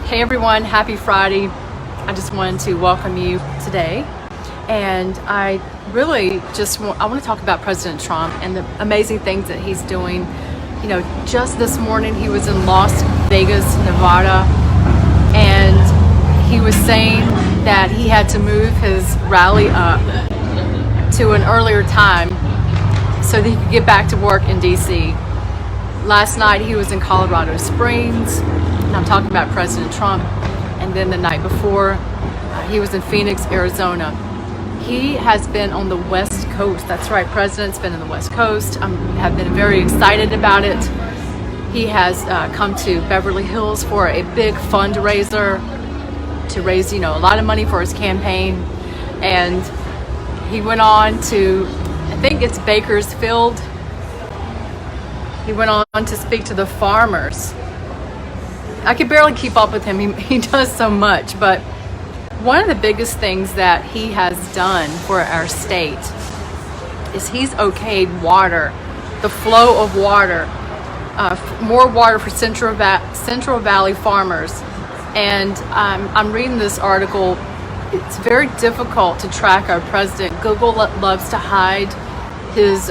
Hey everyone, happy Friday. I just wanted to welcome you today. And I really I want to talk about President Trump and the amazing things that he's doing. You know, just this morning he was in Las Vegas, Nevada, and he was saying that he had to move his rally up to an earlier time so that he could get back to work in DC. Last night he was in Colorado Springs, and I'm talking about President Trump. And then the night before, he was in Phoenix, Arizona. He has been on the West Coast. That's right, President's been in the West Coast. I have been very excited about it. He has come to Beverly Hills for a big fundraiser to raise, a lot of money for his campaign. And he went on to, I think it's Bakersfield. He went on to speak to the farmers. I could barely keep up with him. He does so much, but one of the biggest things that he has done for our state is he's okayed water, the flow of water, more water for Central Valley farmers. And I'm reading this article. It's very difficult to track our president. Google loves to hide his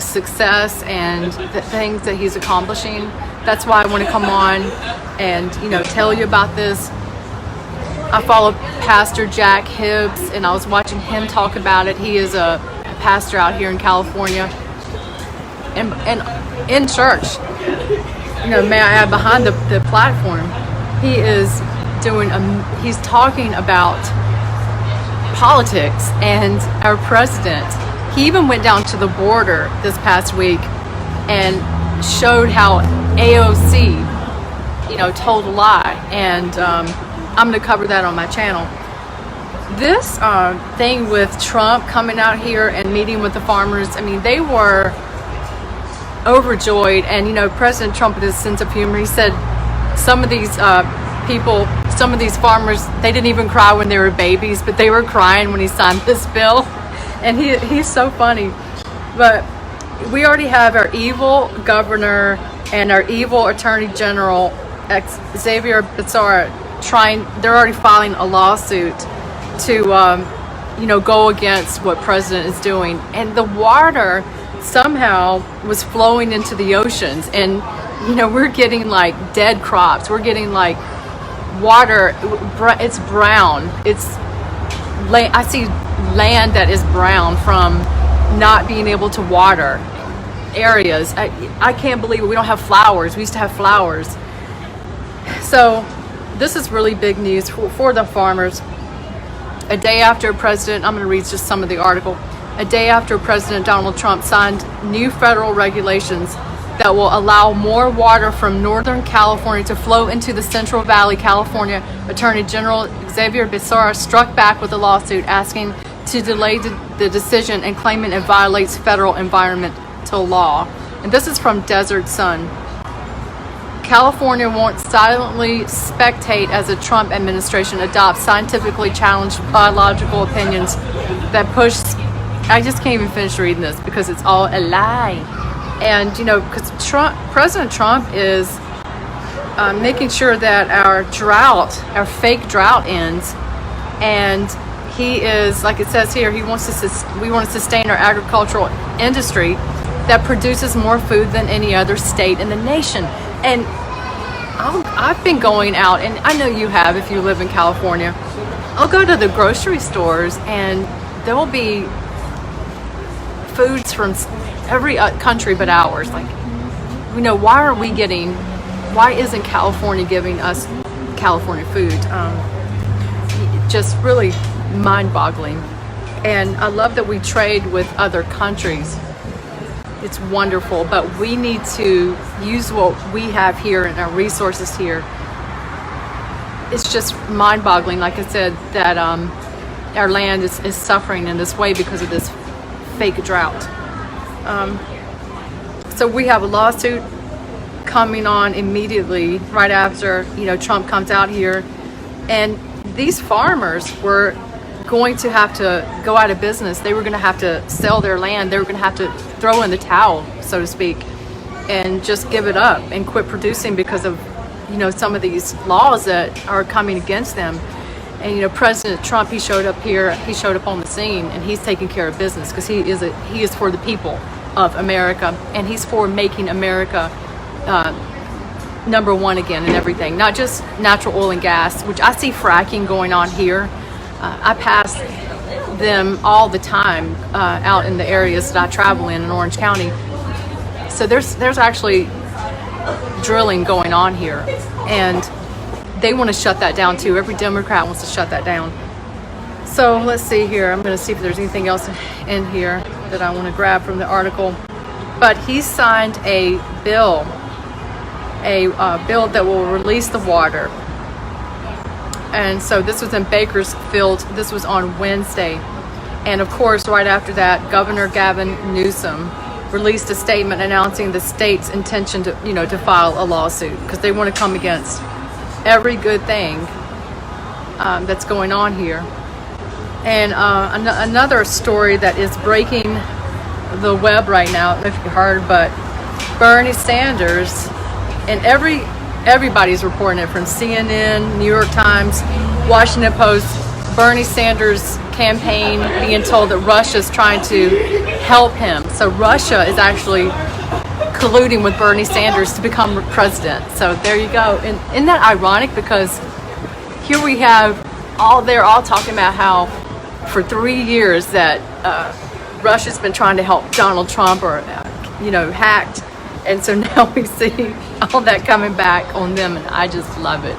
success and the things that he's accomplishing. That's why I want to come on and tell you about this. I follow Pastor Jack Hibbs, and I was watching him talk about it. He is a pastor out here in California, and in church. May I add, behind the platform, he is he's talking about politics and our president. He even went down to the border this past week and showed how AOC, told a lie. And I'm going to cover that on my channel. This thing with Trump coming out here and meeting with the farmers, they were overjoyed. And, President Trump, with his sense of humor, he said some of these some of these farmers, they didn't even cry when they were babies, but they were crying when he signed this bill. And he's so funny. But we already have our evil governor and our evil attorney general, Xavier Becerra, they're already filing a lawsuit to, go against what president is doing. And the water somehow was flowing into the oceans. And, we're getting like dead crops. We're getting like water. It's brown. I see land that is brown from not being able to water areas. I can't believe it. We don't have flowers. We used to have flowers. So this is really big news for the farmers. A day after President, I'm going to read just some of the article. A day after President Donald Trump signed new federal regulations that will allow more water from Northern California to flow into the Central Valley, California, Attorney General Xavier Becerra struck back with a lawsuit asking to delay the decision and claiming it violates federal environmental law. And this is from Desert Sun. California won't silently spectate as the Trump administration adopts scientifically challenged biological opinions that push. I just can't even finish reading this because it's all a lie. And, because President Trump is making sure that our fake drought ends. And he is, like it says here, we want to sustain our agricultural industry that produces more food than any other state in the nation. And I've been going out, and I know you have if you live in California. I'll go to the grocery stores, and there will be foods from every country but ours. Like, why isn't California giving us California food? Just really mind-boggling. And I love that we trade with other countries. It's wonderful, but we need to use what we have here and our resources here. It's just mind-boggling, like I said, that our land is suffering in this way because of this fake drought. So we have a lawsuit coming on immediately right after Trump comes out here, and these farmers were going to have to go out of business. They were going to have to sell their land. They were going to have to throw in the towel, so to speak, and just give it up and quit producing because of you know, some of these laws that are coming against them. And you know, President Trump, he showed up here, he showed up on the scene, and he's taking care of business because he is for the people of America, and he's for making America number one again in everything, not just natural oil and gas, which I see fracking going on here. I pass them all the time out in the areas that I travel in Orange County. So there's actually drilling going on here, and they want to shut that down too. Every Democrat wants to shut that down. So let's see here. I'm going to see if there's anything else in here that I want to grab from the article. But he signed a bill that will release the water. And so this was in Bakersfield. This was on Wednesday. And of course, right after that, Governor Gavin Newsom released a statement announcing the state's intention to, you know, to file a lawsuit because they want to come against every good thing that's going on here. And another story that is breaking the web right now, I don't know if you heard, but Bernie Sanders, and everybody's reporting it, from CNN, New York Times, Washington Post, Bernie Sanders' campaign being told that Russia's trying to help him. So Russia is actually colluding with Bernie Sanders to become president. So there you go. And isn't that ironic? Because here we have they're all talking about how for 3 years that Russia's been trying to help Donald Trump, or you know, hacked. And so now we see all that coming back on them, and I just love it.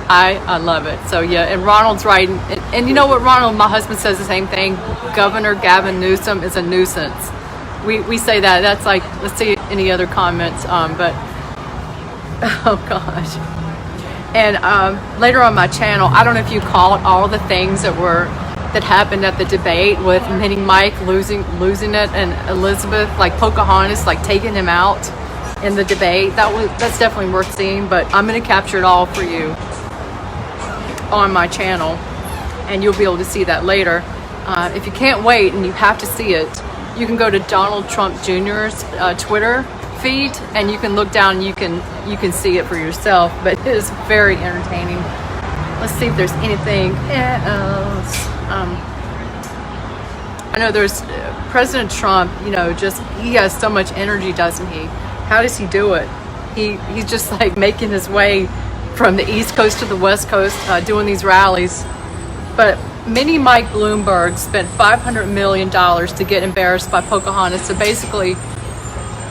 I love it. So yeah, and Ronald's right. And you know what, Ronald, my husband says the same thing. Governor Gavin Newsom is a nuisance. We say that. That's like, let's see any other comments. But, oh gosh. And later on my channel, I don't know if you caught all the things that happened at the debate with Mini Mike losing it, and Elizabeth, like Pocahontas, like taking him out in the debate. That's definitely worth seeing, but I'm going to capture it all for you on my channel, and you'll be able to see that later. If you can't wait and you have to see it, you can go to Donald Trump Jr.'s Twitter feed, and you can look down and you can see it for yourself. But it is very entertaining. Let's see if there's anything else. I know there's President Trump, you know, he has so much energy, doesn't he? How does he do it? He's just like making his way from the East Coast to the West Coast, doing these rallies. But Mini Mike Bloomberg spent $500 million to get embarrassed by Pocahontas. So basically,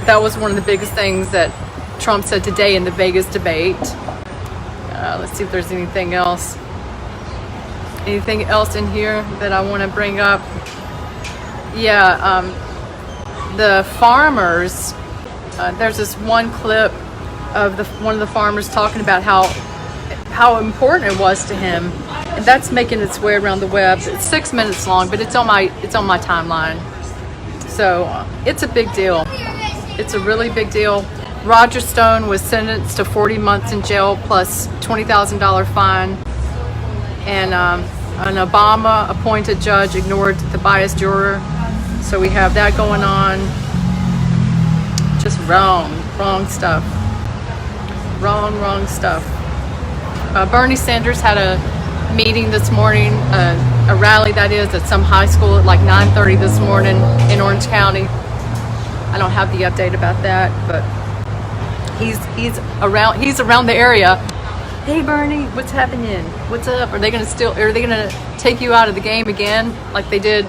that was one of the biggest things that Trump said today in the Vegas debate. Let's see if there's anything else. Anything else in here that I want to bring up? Yeah, the farmers. There's this one clip of one of the farmers talking about how important it was to him, and that's making its way around the web. It's 6 minutes long, but it's on my timeline. So it's a big deal. It's a really big deal. Roger Stone was sentenced to 40 months in jail plus $20,000 fine, and an Obama appointed judge ignored the biased juror. So we have that going on. Just wrong stuff. Wrong stuff. Bernie Sanders had a meeting this morning, a rally that is, at some high school at like 9:30 this morning in Orange County. I don't have the update about that, but he's around the area. Hey Bernie, what's happening? What's up? Are they gonna take you out of the game again like they did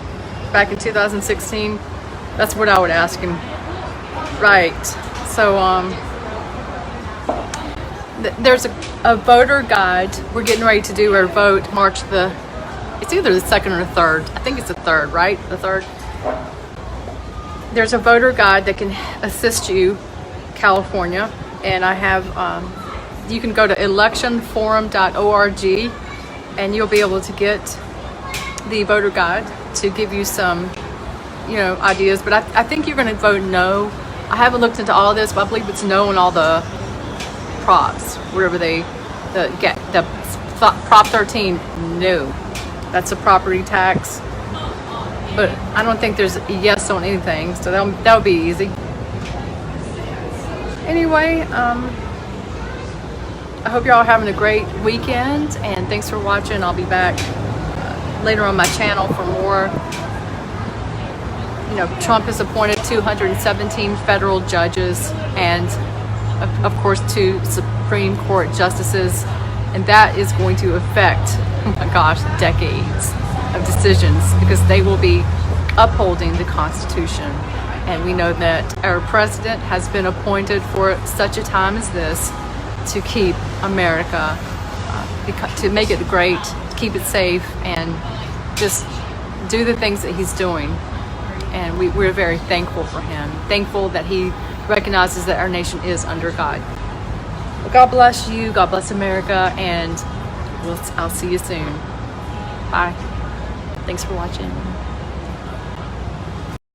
back in 2016? That's what I would ask him. Right. So there's a voter guide. We're getting ready to do our vote it's either the 2nd or the 3rd. I think it's the 3rd, right? The 3rd. There's a voter guide that can assist you, California, and I have you can go to electionforum.org and you'll be able to get the voter guide to give you some, you know, ideas. But I think you're going to vote no. I haven't looked into all of this, but I believe it's no on all the props, wherever the Prop 13, no. That's a property tax. But I don't think there's a yes on anything, so that would be easy. Anyway, I hope you're all having a great weekend, and thanks for watching. I'll be back later on my channel for more. You know, Trump has appointed 217 federal judges and, of course, 2 Supreme Court justices, and that is going to affect, oh my gosh, decades of decisions, because they will be upholding the Constitution. And we know that our president has been appointed for such a time as this to keep America, to make it great, to keep it safe, and just do the things that he's doing. And we're very thankful for him, thankful that he recognizes that our nation is under God. Well, God bless you, God bless America, and I'll see you soon. Bye. Thanks for watching.